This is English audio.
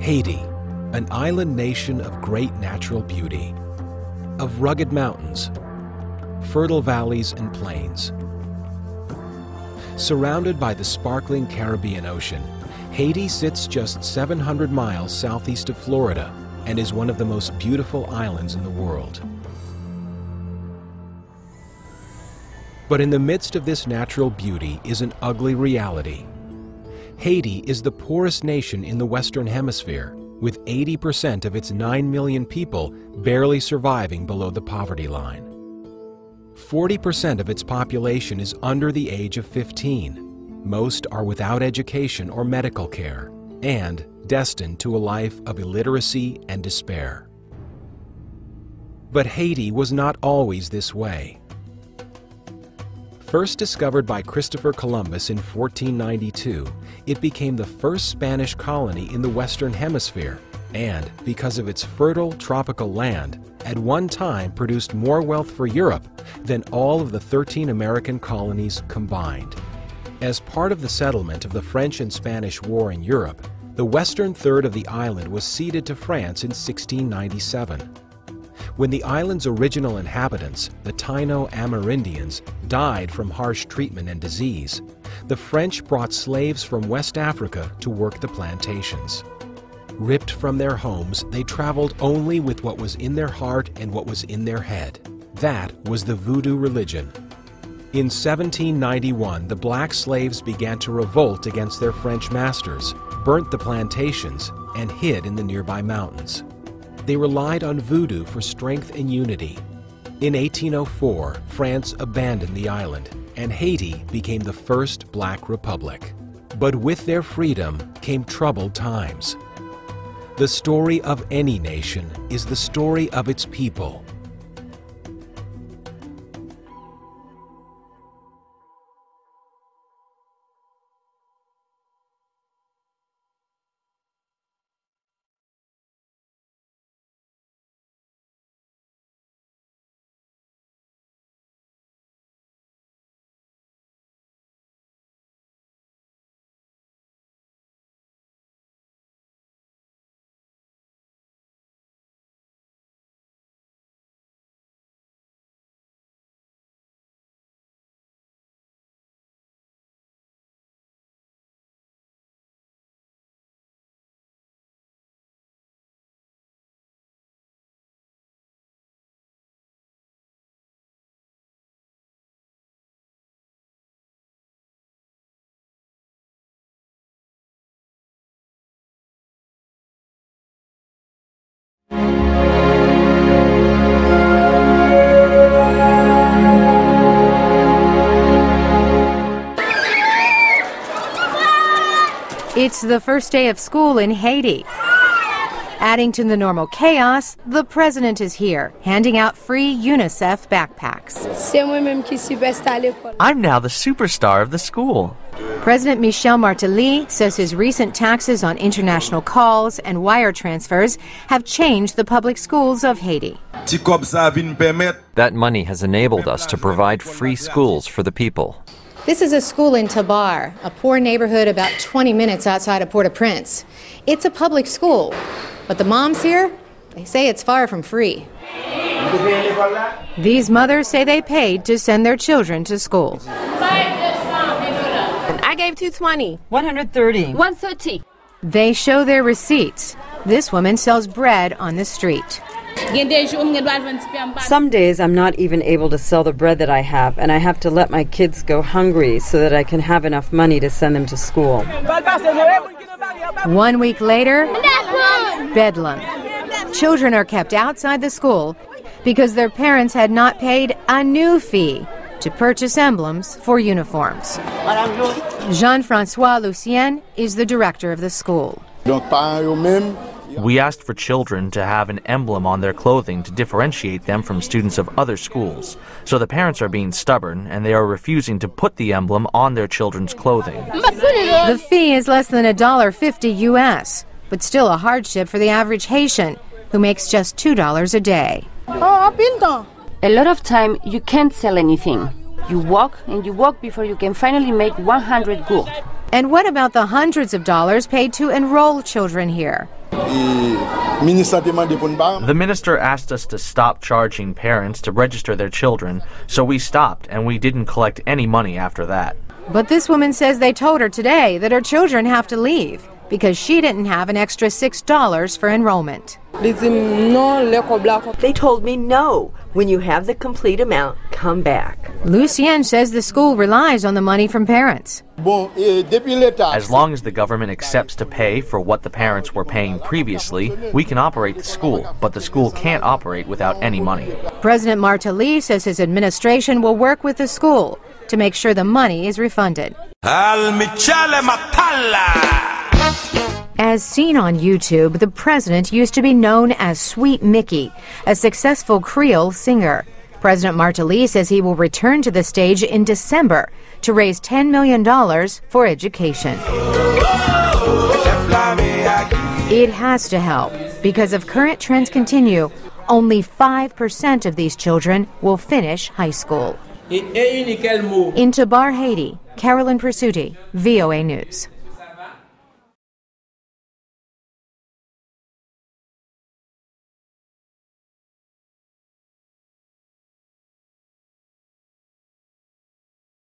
Haiti, an island nation of great natural beauty, of rugged mountains, fertile valleys and plains. Surrounded by the sparkling Caribbean Ocean, Haiti sits just 700 miles southeast of Florida and is one of the most beautiful islands in the world. But in the midst of this natural beauty is an ugly reality. Haiti is the poorest nation in the Western Hemisphere, with 80% of its 9 million people barely surviving below the poverty line. 40% of its population is under the age of 15. Most are without education or medical care, and destined to a life of illiteracy and despair. But Haiti was not always this way. First discovered by Christopher Columbus in 1492, it became the first Spanish colony in the Western Hemisphere, and because of its fertile tropical land, at one time produced more wealth for Europe than all of the 13 American colonies combined. As part of the settlement of the French and Spanish War in Europe, the western third of the island was ceded to France in 1697. When the island's original inhabitants, the Taino Amerindians, died from harsh treatment and disease, the French brought slaves from West Africa to work the plantations. Ripped from their homes, they traveled only with what was in their heart and what was in their head. That was the voodoo religion. In 1791, the black slaves began to revolt against their French masters, burnt the plantations, and hid in the nearby mountains. They relied on voodoo for strength and unity. In 1804, France abandoned the island, and Haiti became the first black republic. But with their freedom came troubled times. The story of any nation is the story of its people. It's the first day of school in Haiti. Adding to the normal chaos, the president is here, handing out free UNICEF backpacks. I'm now the superstar of the school. President Michel Martelly says his recent taxes on international calls and wire transfers have changed the public schools of Haiti. That money has enabled us to provide free schools for the people. This is a school in Tabar, a poor neighborhood about 20 minutes outside of Port-au-Prince. It's a public school, but the moms here, they say it's far from free. These mothers say they paid to send their children to school. I gave $220. $130. $130. They show their receipts. This woman sells bread on the street. Some days I'm not even able to sell the bread that I have, and I have to let my kids go hungry so that I can have enough money to send them to school. 1 week later, bedlam. Children are kept outside the school because their parents had not paid a new fee to purchase emblems for uniforms. Jean-Francois Lucien is the director of the school. We asked for children to have an emblem on their clothing to differentiate them from students of other schools. So the parents are being stubborn and they are refusing to put the emblem on their children's clothing. The fee is less than $1.50 US, but still a hardship for the average Haitian, who makes just $2 a day. A lot of time you can't sell anything. You walk and you walk before you can finally make 100 gourd. And what about the hundreds of dollars paid to enroll children here? The minister asked us to stop charging parents to register their children, so we stopped and we didn't collect any money after that. But this woman says they told her today that her children have to leave because she didn't have an extra $6 for enrollment. They told me no. When you have the complete amount, come back. Lucien says the school relies on the money from parents. As long as the government accepts to pay for what the parents were paying previously, we can operate the school, but the school can't operate without any money. President Martelly says his administration will work with the school to make sure the money is refunded. As seen on YouTube, the president used to be known as Sweet Mickey, a successful Creole singer. President Martelly says he will return to the stage in December to raise $10 million for education. It has to help, because if current trends continue, only 5% of these children will finish high school. In Tabar, Haiti, Carolyn Pursuti, VOA News.